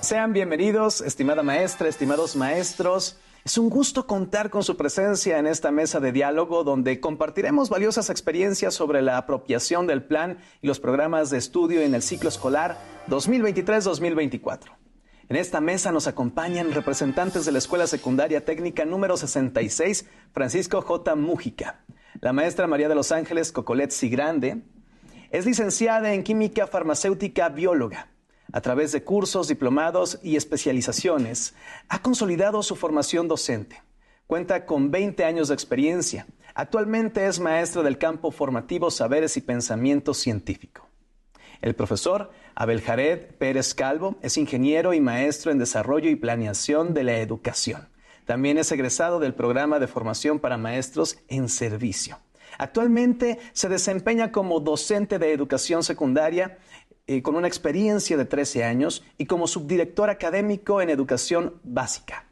Sean bienvenidos, estimada maestra, estimados maestros. Es un gusto contar con su presencia en esta mesa de diálogo donde compartiremos valiosas experiencias sobre la apropiación del plan y los programas de estudio en el ciclo escolar 2023-2024. En esta mesa nos acompañan representantes de la Escuela Secundaria Técnica número 66, Francisco J. Mújica. La maestra María de los Ángeles Cocolet Sigrande es licenciada en Química Farmacéutica Bióloga. A través de cursos, diplomados y especializaciones, ha consolidado su formación docente. Cuenta con 20 años de experiencia. Actualmente es maestra del campo formativo Saberes y Pensamiento Científico. El profesor Abel Jared Pérez Calvo es ingeniero y maestro en Desarrollo y Planeación de la Educación. También es egresado del programa de formación para maestros en servicio. Actualmente se desempeña como docente de educación secundaria con una experiencia de 13 años y como subdirector académico en educación básica.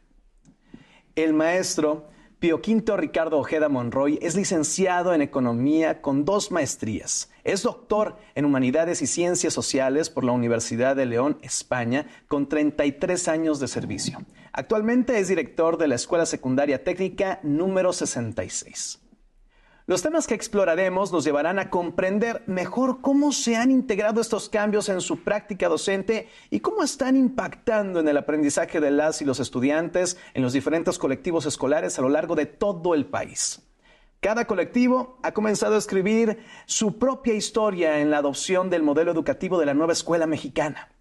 El maestro Pío V Ricardo Ojeda Monroy es licenciado en Economía con 2 maestrías. Es doctor en Humanidades y Ciencias Sociales por la Universidad de León, España, con 33 años de servicio. Actualmente es director de la Escuela Secundaria Técnica número 66. Los temas que exploraremos nos llevarán a comprender mejor cómo se han integrado estos cambios en su práctica docente y cómo están impactando en el aprendizaje de las y los estudiantes en los diferentes colectivos escolares a lo largo de todo el país. Cada colectivo ha comenzado a escribir su propia historia en la adopción del modelo educativo de la nueva escuela mexicana.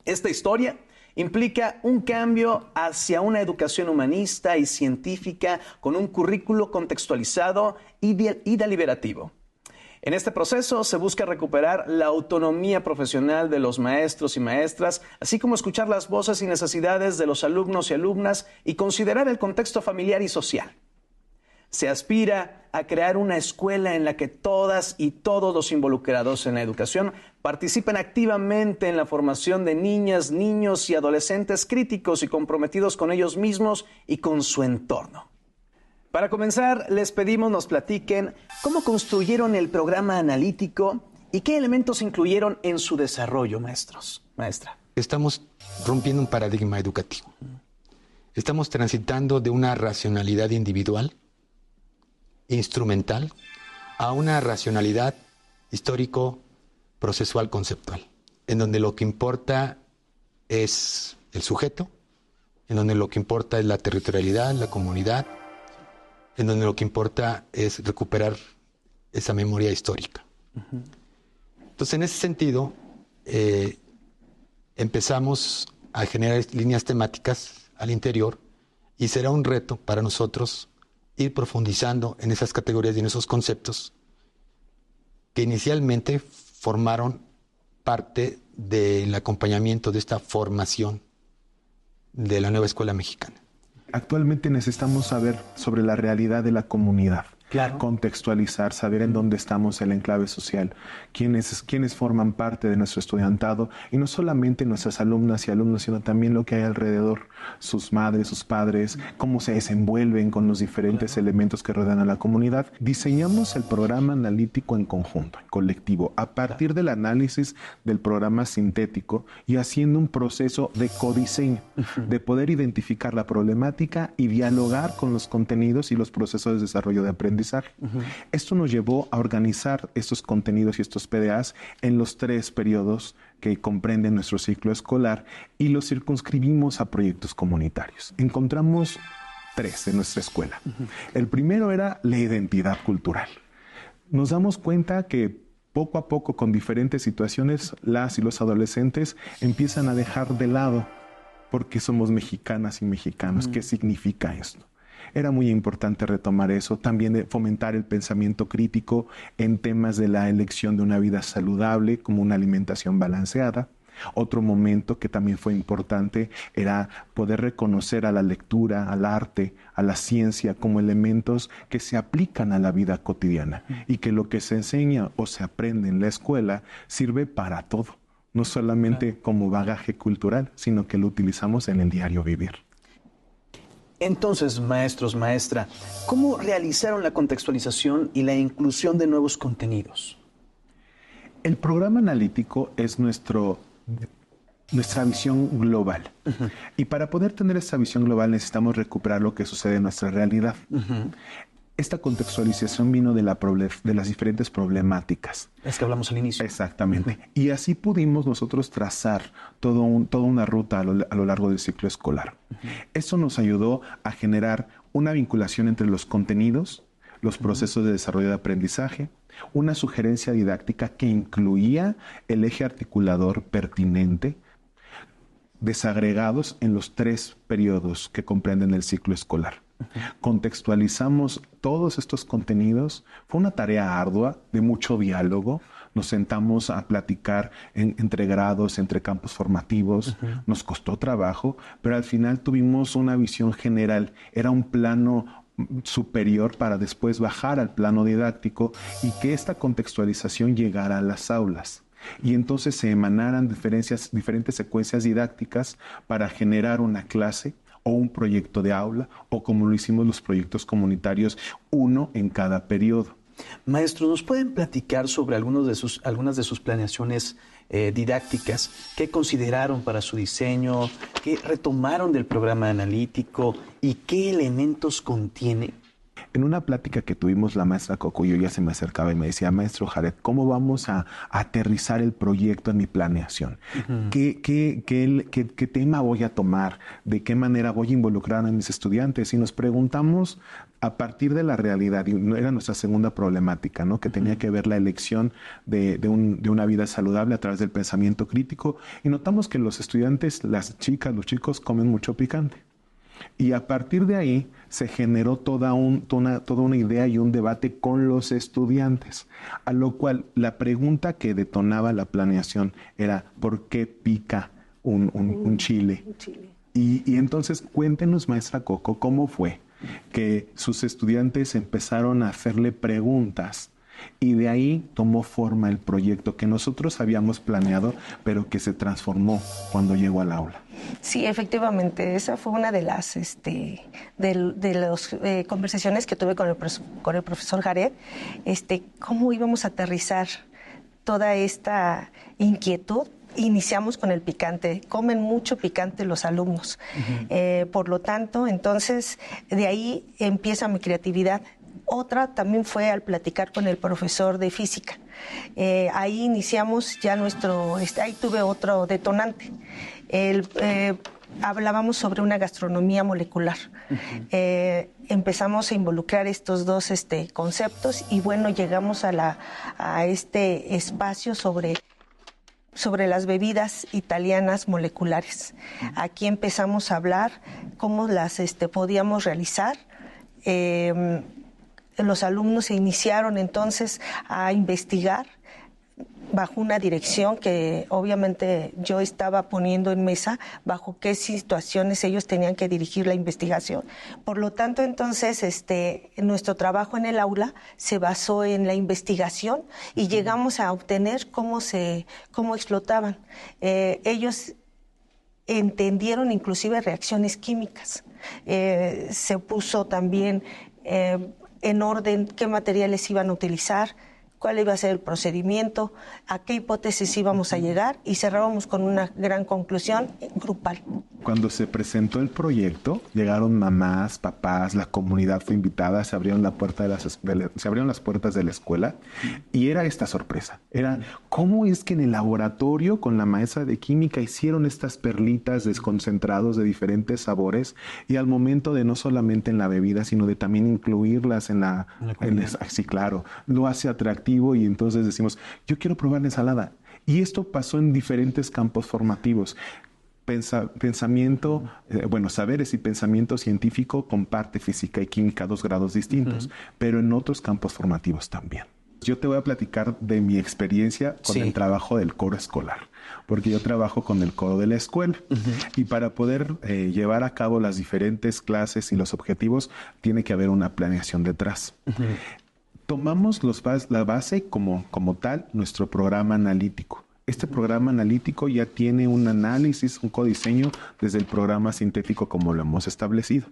Esta historia implica un cambio hacia una educación humanista y científica con un currículo contextualizado y deliberativo. En este proceso se busca recuperar la autonomía profesional de los maestros y maestras, así como escuchar las voces y necesidades de los alumnos y alumnas y considerar el contexto familiar y social. Se aspira a crear una escuela en la que todas y todos los involucrados en la educación participen activamente en la formación de niñas, niños y adolescentes críticos y comprometidos con ellos mismos y con su entorno. Para comenzar, les pedimos nos platiquen cómo construyeron el programa analítico y qué elementos incluyeron en su desarrollo, maestra. Estamos rompiendo un paradigma educativo. Estamos transitando de una racionalidad individual instrumental a una racionalidad histórico-procesual conceptual, en donde lo que importa es el sujeto, en donde lo que importa es la territorialidad, la comunidad, en donde lo que importa es recuperar esa memoria histórica. Entonces, en ese sentido, empezamos a generar líneas temáticas al interior y será un reto para nosotros ir profundizando en esas categorías y en esos conceptos que inicialmente formaron parte del acompañamiento de esta formación de la nueva escuela mexicana. Actualmente necesitamos saber sobre la realidad de la comunidad. Claro. Contextualizar, saber en dónde estamos, el enclave social, quiénes forman parte de nuestro estudiantado, y no solamente nuestras alumnas y alumnos, sino también lo que hay alrededor, sus madres, sus padres, cómo se desenvuelven con los diferentes elementos que rodean a la comunidad. Diseñamos el programa analítico en conjunto, en colectivo, a partir del análisis del programa sintético y haciendo un proceso de codiseño, de poder identificar la problemática y dialogar con los contenidos y los procesos de desarrollo de aprendizaje. Esto nos llevó a organizar estos contenidos y estos PDAs en los 3 periodos que comprenden nuestro ciclo escolar y los circunscribimos a proyectos comunitarios. Encontramos 3 en nuestra escuela. El primero era la identidad cultural. Nos damos cuenta que poco a poco, con diferentes situaciones, las y los adolescentes empiezan a dejar de lado por qué somos mexicanas y mexicanos, qué significa esto. Era muy importante retomar eso, también de fomentar el pensamiento crítico en temas de la elección de una vida saludable, como una alimentación balanceada. Otro momento que también fue importante era poder reconocer a la lectura, al arte, a la ciencia como elementos que se aplican a la vida cotidiana y que lo que se enseña o se aprende en la escuela sirve para todo, no solamente como bagaje cultural, sino que lo utilizamos en el diario vivir. Entonces, maestros, maestra, ¿cómo realizaron la contextualización y la inclusión de nuevos contenidos? El programa analítico es nuestro nuestra visión global. Y para poder tener esta visión global necesitamos recuperar lo que sucede en nuestra realidad. Esta contextualización vino de las diferentes problemáticas. Es que hablamos al inicio. Exactamente. Y así pudimos nosotros trazar toda una ruta a lo largo del ciclo escolar. Eso nos ayudó a generar una vinculación entre los contenidos, los procesos de desarrollo de aprendizaje, una sugerencia didáctica que incluía el eje articulador pertinente, desagregados en los 3 periodos que comprenden el ciclo escolar. Contextualizamos todos estos contenidos. Fue una tarea ardua, de mucho diálogo. Nos sentamos a platicar entre grados, entre campos formativos. Nos costó trabajo, pero al final tuvimos una visión general. Era un plano superior para después bajar al plano didáctico y que esta contextualización llegara a las aulas. Y entonces se emanaran diferentes secuencias didácticas para generar una clase o un proyecto de aula, o como lo hicimos los proyectos comunitarios, uno en cada periodo. Maestro, ¿nos pueden platicar sobre algunas de sus planeaciones didácticas? ¿Qué consideraron para su diseño? ¿Qué retomaron del programa analítico? ¿Y qué elementos contiene? En una plática que tuvimos la maestra Coco, yo ya se me acercaba y me decía, maestro Jared, ¿cómo vamos a aterrizar el proyecto en mi planeación? ¿Qué tema voy a tomar? ¿De qué manera voy a involucrar a mis estudiantes? Y nos preguntamos a partir de la realidad, y era nuestra segunda problemática, ¿no? Que tenía que ver la elección de una vida saludable a través del pensamiento crítico, y notamos que los estudiantes, las chicas, los chicos comen mucho picante. Y a partir de ahí se generó toda una idea y un debate con los estudiantes, a lo cual la pregunta que detonaba la planeación era ¿por qué pica un chile? Y entonces cuéntenos, maestra Coco, ¿cómo fue que sus estudiantes empezaron a hacerle preguntas? Y de ahí tomó forma el proyecto que nosotros habíamos planeado, pero que se transformó cuando llegó al aula. Sí, efectivamente, esa fue una de las conversaciones que tuve con el profesor Jared, cómo íbamos a aterrizar toda esta inquietud. Iniciamos con el picante, comen mucho picante los alumnos, por lo tanto, entonces, de ahí empieza mi creatividad. Otra también fue al platicar con el profesor de física. Ahí iniciamos ya ahí tuve otro detonante. Hablábamos sobre una gastronomía molecular. Empezamos a involucrar estos dos conceptos y bueno, llegamos a este espacio sobre las bebidas italianas moleculares. Aquí empezamos a hablar cómo las podíamos realizar. Los alumnos se iniciaron entonces a investigar bajo una dirección que obviamente yo estaba poniendo en mesa, bajo qué situaciones ellos tenían que dirigir la investigación. Por lo tanto, entonces, nuestro trabajo en el aula se basó en la investigación y llegamos a obtener cómo explotaban. Ellos entendieron inclusive reacciones químicas. Se puso también en orden qué materiales iban a utilizar, cuál iba a ser el procedimiento, a qué hipótesis íbamos a llegar y cerrábamos con una gran conclusión grupal. Cuando se presentó el proyecto, llegaron mamás, papás, la comunidad fue invitada, se abrieron las puertas de la escuela y era esta sorpresa. Era cómo es que en el laboratorio con la maestra de química hicieron estas perlitas desconcentrados de diferentes sabores y al momento de no solamente en la bebida, sino de también incluirlas sí, claro, lo hace atractivo y entonces decimos, yo quiero probar la ensalada. Y esto pasó en diferentes campos formativos. Saberes y pensamiento científico comparte física y química a 2 grados distintos, pero en otros campos formativos también. Yo te voy a platicar de mi experiencia con el trabajo del coro escolar, porque yo trabajo con el coro de la escuela y para poder llevar a cabo las diferentes clases y los objetivos tiene que haber una planeación detrás. Tomamos la base como tal, nuestro programa analítico. Este programa analítico ya tiene un análisis, un codiseño desde el programa sintético como lo hemos establecido,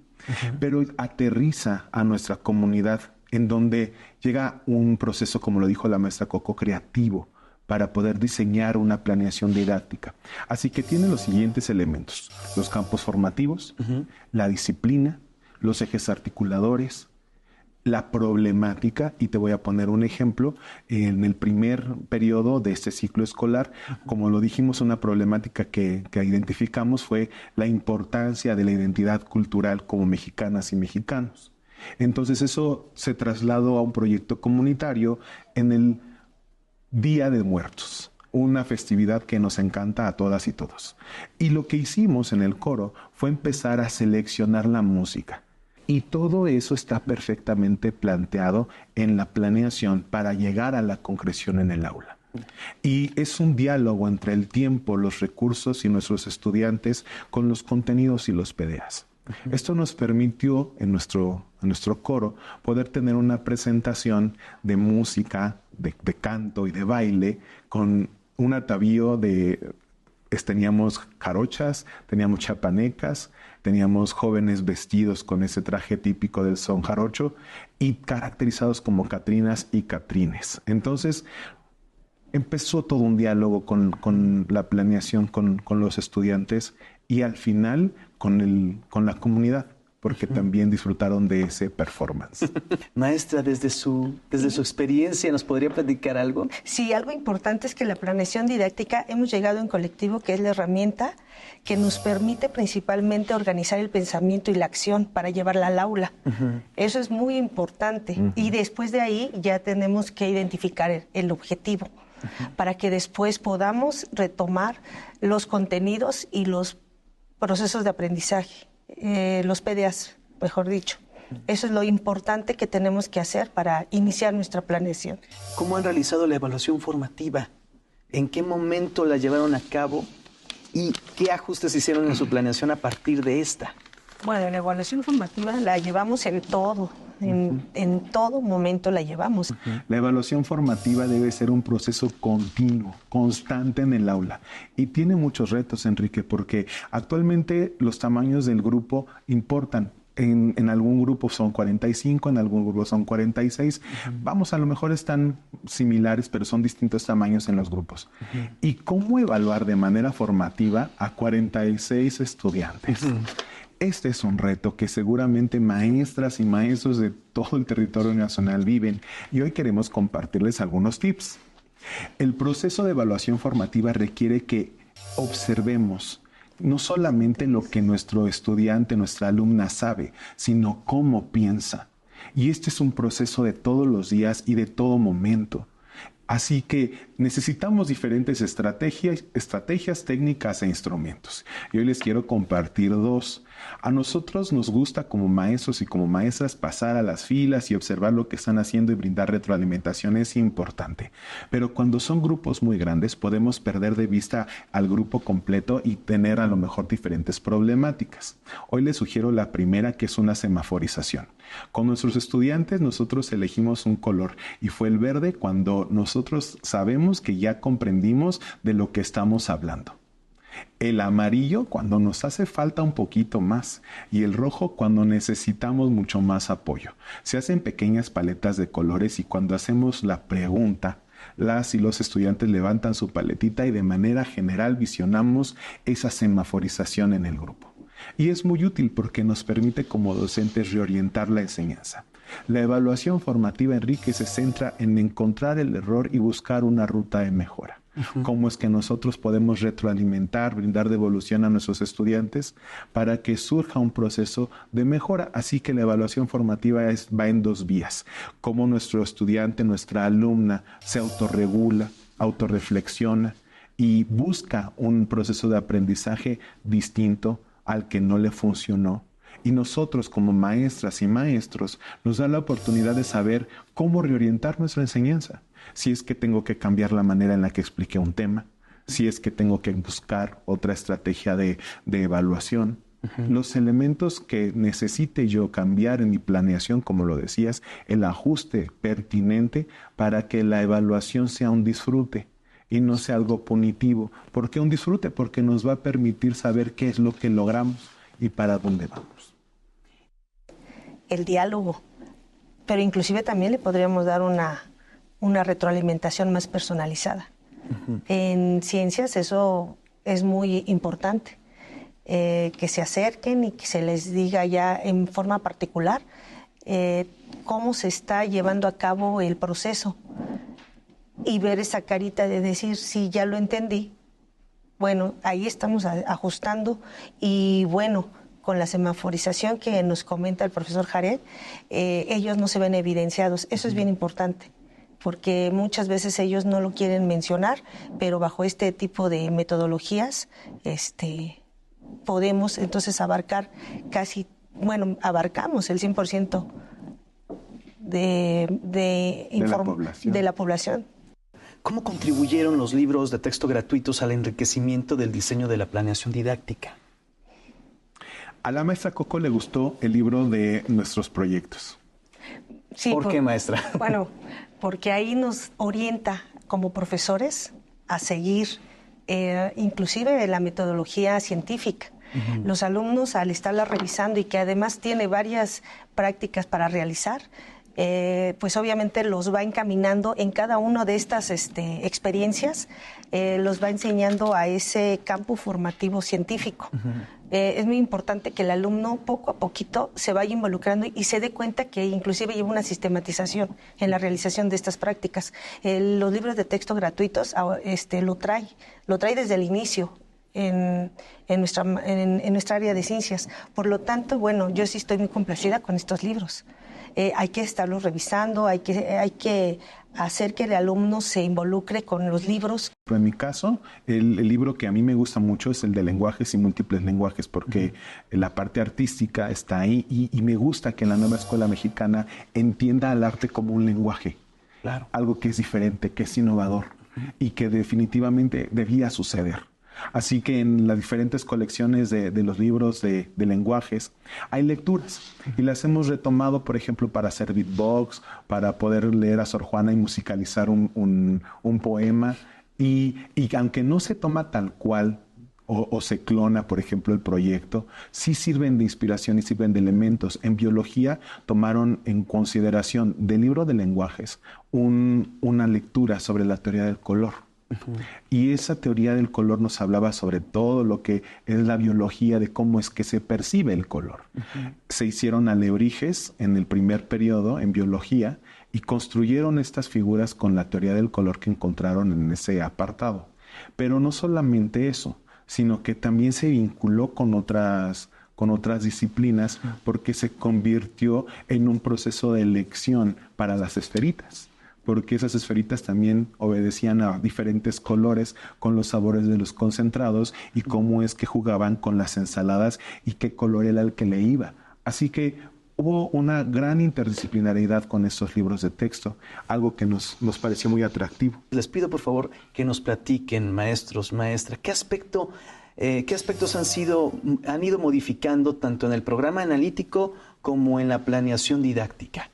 pero aterriza a nuestra comunidad en donde llega un proceso, como lo dijo la maestra Coco, creativo para poder diseñar una planeación didáctica. Así que tiene los siguientes elementos: los campos formativos, la disciplina, los ejes articuladores, la problemática, y te voy a poner un ejemplo. En el primer periodo de este ciclo escolar, como lo dijimos, una problemática que identificamos fue la importancia de la identidad cultural como mexicanas y mexicanos. Entonces eso se trasladó a un proyecto comunitario en el Día de Muertos, una festividad que nos encanta a todas y todos. Y lo que hicimos en el coro fue empezar a seleccionar la música. Y todo eso está perfectamente planteado en la planeación para llegar a la concreción en el aula. Y es un diálogo entre el tiempo, los recursos y nuestros estudiantes con los contenidos y los PDAs. Esto nos permitió en nuestro coro poder tener una presentación de música, de canto y de baile con un atavío de... Teníamos jarochas, teníamos chapanecas, teníamos jóvenes vestidos con ese traje típico del son jarocho y caracterizados como catrinas y catrines. Entonces empezó todo un diálogo con la planeación, con los estudiantes y al final con la comunidad, porque también disfrutaron de ese performance. Maestra, desde su experiencia, ¿nos podría platicar algo? Sí, algo importante es que la planeación didáctica hemos llegado en colectivo, que es la herramienta que nos permite principalmente organizar el pensamiento y la acción para llevarla al aula. Eso es muy importante. Y después de ahí ya tenemos que identificar el objetivo para que después podamos retomar los contenidos y los procesos de aprendizaje. Los PDAs, mejor dicho. Eso es lo importante que tenemos que hacer para iniciar nuestra planeación. ¿Cómo han realizado la evaluación formativa? ¿En qué momento la llevaron a cabo? ¿Y qué ajustes hicieron en su planeación a partir de esta? Bueno, la evaluación formativa la llevamos en todo. En todo momento la llevamos. La evaluación formativa debe ser un proceso continuo, constante en el aula. Y tiene muchos retos, Enrique, porque actualmente los tamaños del grupo importan. En algún grupo son 45, en algún grupo son 46. Vamos, a lo mejor están similares, pero son distintos tamaños en los grupos. ¿Y cómo evaluar de manera formativa a 46 estudiantes? Este es un reto que seguramente maestras y maestros de todo el territorio nacional viven, y hoy queremos compartirles algunos tips. El proceso de evaluación formativa requiere que observemos no solamente lo que nuestro estudiante, nuestra alumna sabe, sino cómo piensa. Y este es un proceso de todos los días y de todo momento. Así que necesitamos diferentes estrategias, técnicas e instrumentos. Y hoy les quiero compartir dos. A nosotros nos gusta como maestros y como maestras pasar a las filas y observar lo que están haciendo y brindar retroalimentación, es importante. Pero cuando son grupos muy grandes podemos perder de vista al grupo completo y tener a lo mejor diferentes problemáticas. Hoy les sugiero la primera, que es una semaforización. Con nuestros estudiantes nosotros elegimos un color y fue el verde cuando nosotros sabemos que ya comprendimos de lo que estamos hablando. El amarillo cuando nos hace falta un poquito más y el rojo cuando necesitamos mucho más apoyo. Se hacen pequeñas paletas de colores y cuando hacemos la pregunta, las y los estudiantes levantan su paletita y de manera general visionamos esa semaforización en el grupo. Y es muy útil porque nos permite como docentes reorientar la enseñanza. La evaluación formativa, Enrique, se centra en encontrar el error y buscar una ruta de mejora. Cómo es que nosotros podemos retroalimentar, brindar devolución a nuestros estudiantes para que surja un proceso de mejora. Así que la evaluación formativa va en dos vías. Cómo nuestro estudiante, nuestra alumna se autorregula, autorreflexiona y busca un proceso de aprendizaje distinto al que no le funcionó. Y nosotros como maestras y maestros nos da la oportunidad de saber cómo reorientar nuestra enseñanza. Si es que tengo que cambiar la manera en la que expliqué un tema, si es que tengo que buscar otra estrategia de evaluación. Los elementos que necesite yo cambiar en mi planeación, como lo decías, el ajuste pertinente para que la evaluación sea un disfrute y no sea algo punitivo. ¿Por qué un disfrute? Porque nos va a permitir saber qué es lo que logramos y para dónde vamos. El diálogo, pero inclusive también le podríamos dar una retroalimentación más personalizada. En ciencias eso es muy importante, que se acerquen y que se les diga ya en forma particular cómo se está llevando a cabo el proceso y ver esa carita de decir, sí, ya lo entendí. Bueno, ahí estamos ajustando y bueno, con la semaforización que nos comenta el profesor Jared, ellos no se ven evidenciados. Eso es bien importante, porque muchas veces ellos no lo quieren mencionar, pero bajo este tipo de metodologías podemos entonces abarcar abarcamos el 100% de la población. ¿Cómo contribuyeron los libros de texto gratuitos al enriquecimiento del diseño de la planeación didáctica? A la maestra Coco le gustó el libro de nuestros proyectos. Sí, ¿Por qué, maestra? Bueno, porque ahí nos orienta como profesores a seguir inclusive la metodología científica. Los alumnos, al estarla revisando y que además tiene varias prácticas para realizar, pues obviamente los va encaminando en cada una de estas experiencias, los va enseñando a ese campo formativo científico. Es muy importante que el alumno poco a poquito se vaya involucrando y se dé cuenta que inclusive lleva una sistematización en la realización de estas prácticas. Los libros de texto gratuitos lo trae desde el inicio en nuestra área de ciencias. Por lo tanto, bueno, yo sí estoy muy complacida con estos libros. Hay que estarlos revisando, hay que hacer que el alumno se involucre con los libros. En mi caso, el libro que a mí me gusta mucho es el de lenguajes y múltiples lenguajes, porque la parte artística está ahí y me gusta que la nueva escuela mexicana entienda al arte como un lenguaje. Claro. Algo que es diferente, que es innovador y que definitivamente debía suceder. Así que en las diferentes colecciones de los libros de lenguajes hay lecturas y las hemos retomado, por ejemplo, para hacer beatbox, para poder leer a Sor Juana y musicalizar un poema. Y aunque no se toma tal cual o se clona, por ejemplo, el proyecto, sí sirven de inspiración y sirven de elementos. En biología tomaron en consideración del libro de lenguajes una lectura sobre la teoría del color. Y esa teoría del color nos hablaba sobre todo lo que es la biología de cómo es que se percibe el color. Se hicieron alebrijes en el primer periodo en biología y construyeron estas figuras con la teoría del color que encontraron en ese apartado. Pero no solamente eso, sino que también se vinculó con otras disciplinas porque se convirtió en un proceso de elección para las esferitas. Porque esas esferitas también obedecían a diferentes colores con los sabores de los concentrados y cómo es que jugaban con las ensaladas y qué color era el que le iba. Así que hubo una gran interdisciplinariedad con estos libros de texto, algo que nos pareció muy atractivo. Les pido por favor que nos platiquen, maestros, maestra, ¿qué aspectos han ido modificando tanto en el programa analítico como en la planeación didáctica?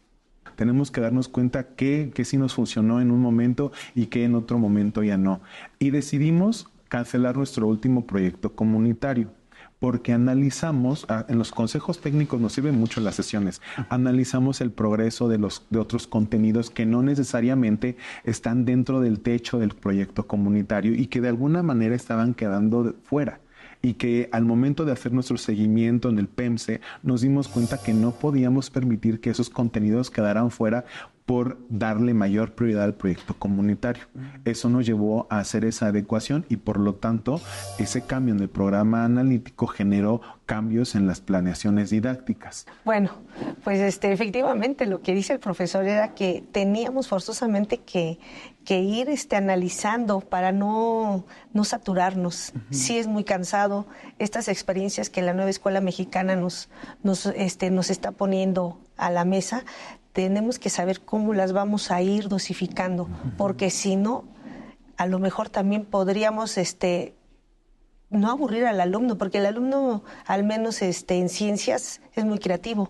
Tenemos que darnos cuenta que sí nos funcionó en un momento y que en otro momento ya no. Y decidimos cancelar nuestro último proyecto comunitario porque analizamos, en los consejos técnicos nos sirven mucho las sesiones, analizamos el progreso de otros contenidos que no necesariamente están dentro del techo del proyecto comunitario y que de alguna manera estaban quedando fuera. Y que al momento de hacer nuestro seguimiento en el PEMSE nos dimos cuenta que no podíamos permitir que esos contenidos quedaran fuera por darle mayor prioridad al proyecto comunitario. Eso nos llevó a hacer esa adecuación y por lo tanto ese cambio en el programa analítico generó cambios en las planeaciones didácticas. Bueno, pues efectivamente lo que dice el profesor era que teníamos forzosamente que ir analizando para no saturarnos. Sí es muy cansado estas experiencias que la nueva escuela mexicana nos está poniendo a la mesa. Tenemos que saber cómo las vamos a ir dosificando, porque si no, a lo mejor también podríamos no aburrir al alumno, porque el alumno, al menos en ciencias, es muy creativo.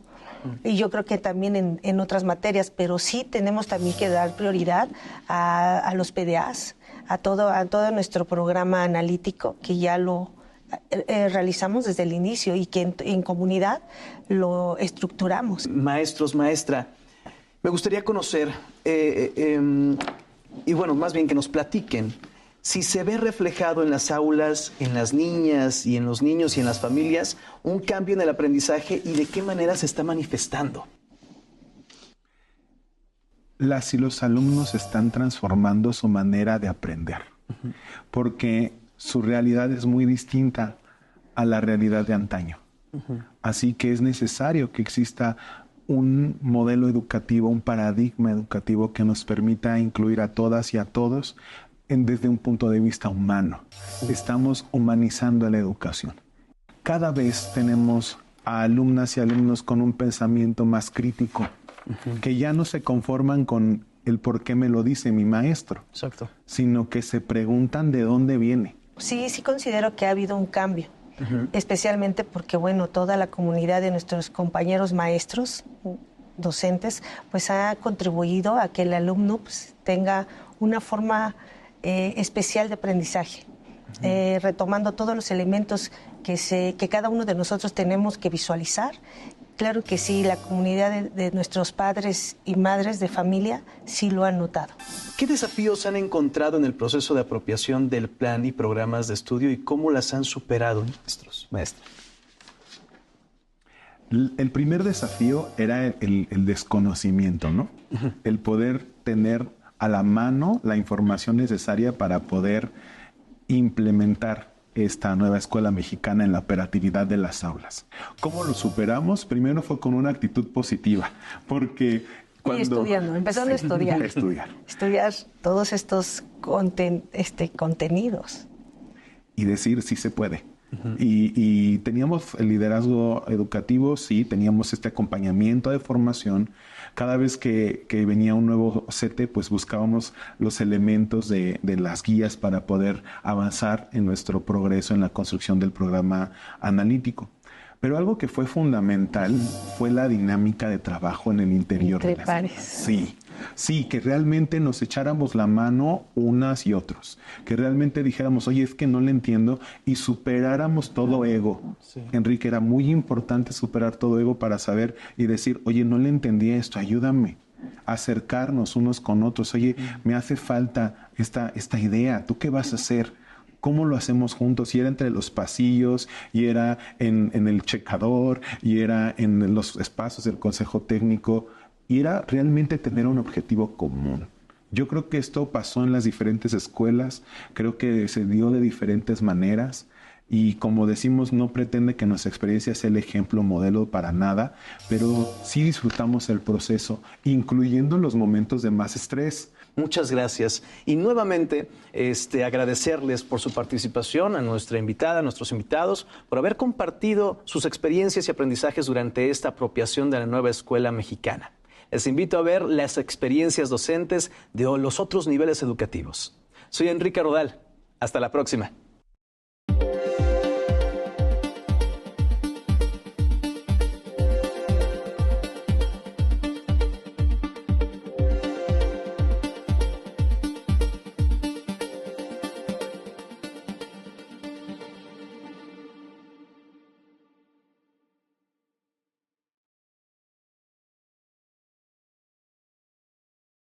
Y yo creo que también en otras materias, pero sí tenemos también que dar prioridad a los PDAs, a todo nuestro programa analítico, que ya lo realizamos desde el inicio y que en comunidad lo estructuramos. Maestros, maestra, me gustaría conocer, y bueno, más bien que nos platiquen, si se ve reflejado en las aulas, en las niñas y en los niños y en las familias, un cambio en el aprendizaje y de qué manera se está manifestando. Las y los alumnos están transformando su manera de aprender, porque su realidad es muy distinta a la realidad de antaño. Así que es necesario que exista un modelo educativo, un paradigma educativo que nos permita incluir a todas y a todos desde un punto de vista humano. Estamos humanizando la educación. Cada vez tenemos a alumnas y alumnos con un pensamiento más crítico, que ya no se conforman con el por qué me lo dice mi maestro, Exacto, sino que se preguntan de dónde viene. Sí, sí considero que ha habido un cambio, especialmente porque, bueno, toda la comunidad de nuestros compañeros maestros, docentes, pues ha contribuido a que el alumno pues, tenga una forma especial de aprendizaje, retomando todos los elementos que cada uno de nosotros tenemos que visualizar. Claro que sí, la comunidad de nuestros padres y madres de familia sí lo han notado. ¿Qué desafíos han encontrado en el proceso de apropiación del plan y programas de estudio y cómo las han superado, maestra? El primer desafío era el desconocimiento, ¿no? El poder tener a la mano la información necesaria para poder implementar esta nueva escuela mexicana en la operatividad de las aulas. ¿Cómo lo superamos? Primero fue con una actitud positiva, porque y estudiando, empezando a estudiar. Estudiar todos estos contenidos. Y decir, sí se puede. Y teníamos el liderazgo educativo, sí, teníamos este acompañamiento de formación. Cada vez que venía un nuevo CETE, pues buscábamos los elementos de las guías para poder avanzar en nuestro progreso en la construcción del programa analítico. Pero algo que fue fundamental fue la dinámica de trabajo en el interior de las aulas. Sí, que realmente nos echáramos la mano unas y otros, que realmente dijéramos, oye, es que no le entiendo, y superáramos todo ego. Sí. Enrique, era muy importante superar todo ego para saber y decir, oye, no le entendí esto, ayúdame. Acercarnos unos con otros, oye, me hace falta esta idea, ¿tú qué vas a hacer? ¿Cómo lo hacemos juntos? Y era entre los pasillos, y era en el checador, y era en los espacios del consejo técnico, y era realmente tener un objetivo común. Yo creo que esto pasó en las diferentes escuelas, creo que se dio de diferentes maneras, y como decimos, no pretende que nuestra experiencia sea el ejemplo modelo para nada, pero sí disfrutamos el proceso, incluyendo los momentos de más estrés. Muchas gracias. Y nuevamente agradecerles por su participación, a nuestra invitada, a nuestros invitados, por haber compartido sus experiencias y aprendizajes durante esta apropiación de la nueva escuela mexicana. Les invito a ver las experiencias docentes de los otros niveles educativos. Soy Enrique Rodal. Hasta la próxima.